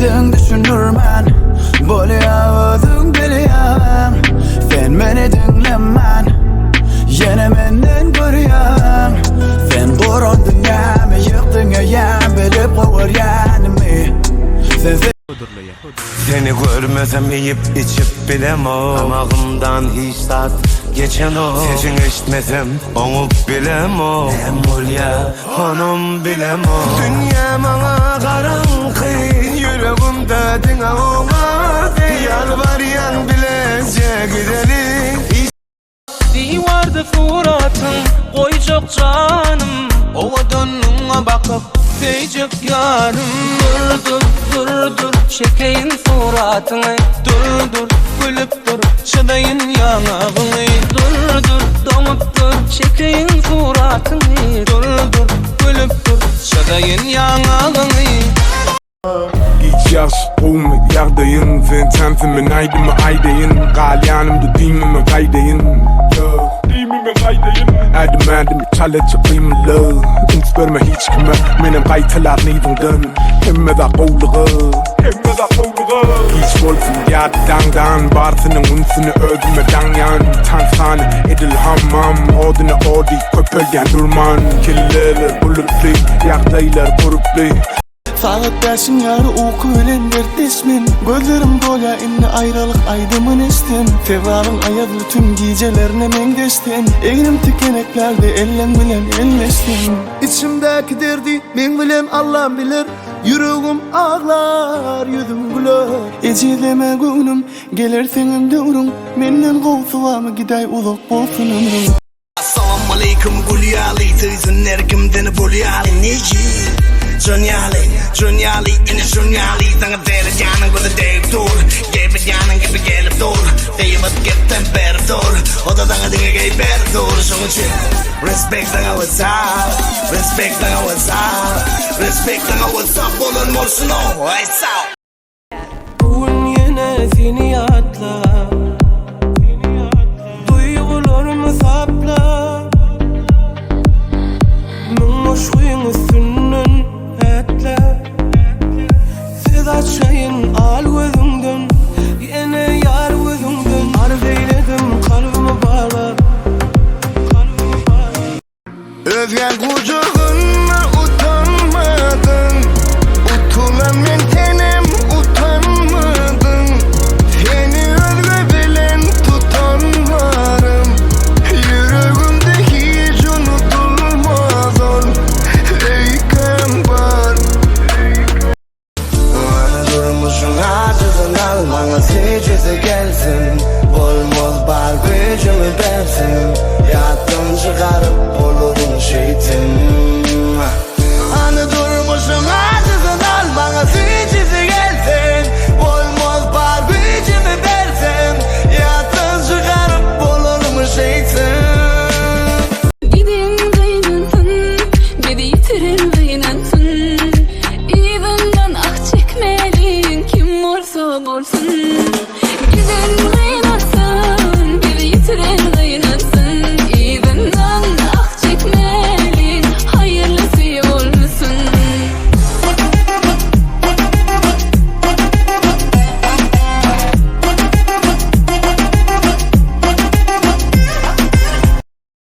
Özün düşünürmen Bolya özün bilýän Sen meni dinlemen Yine menden görýän Sen goran dünyamy yıktın ýan bilip gowurýanymy Seni görmesem yiyip içip bilemem Amağımdan hiç tat geçen o Sesini eşitmesem onu bilemem Emol ya hanım bilemem Dünya bana karanlık Yüreğimde dine olmadı Yalvarıyan bilece gidelim Divardı Furat'ın koyacak canım Ova dönüne bakıp diyecek yarım Dur dur dur çekeyim suratını Dur dur gülüp dur şadayın yanağını Dur dur donup dur çekeyim suratını Dur dur gülüp dur şadayın yanağını Git yaz olma yardayın Sen sensin ben aydımı aydayın Galyanımda dimimi kaydayın Dimimi kaydayın Erdim çale çıkayım love İnsperme hiç kime Benim kaytalar neydinden Hemme da qovluğu Hiç bolsun yaddan Barsının unsunu ödüme danyan Tansane edil hammam Odine odi köpölgen durman Kelleler bulutlu Yardaylar kuruplu Saat dersin yarı oku ölen dertleşmen Gözlerim dola inne ayrılık aydımın esten Fevarın ayadlı tüm gecelerine mendesten Eğrim tükeneklerde ellen bilen ellesten İçimdeki derdi men bilen Allah bilir Yüreğim ağlar yüzüm güler Eceleme günüm gelir senin dövrün Menden kovsulamı giday uzak bolsun ömrüm Assalamu alaikum gulyali Teyzen erkimden bulyali Neji Jonyali, in the Jonyali Tanga dere janan with a day tour Gebe janan gibi gelip dur Deyvat get temperatur Oda tanga dinge gay berdur Şunu çil Respect tanga what's up Respect tanga what's up Respect tanga what's up Olun morsun o What's up Bugün yine seni atla Duygularımı sapla Min aşkın üstünden etle Siz açayın al gözümden Yine yar gözümden Arz eyledim kalbimi bağla Özgen kucağına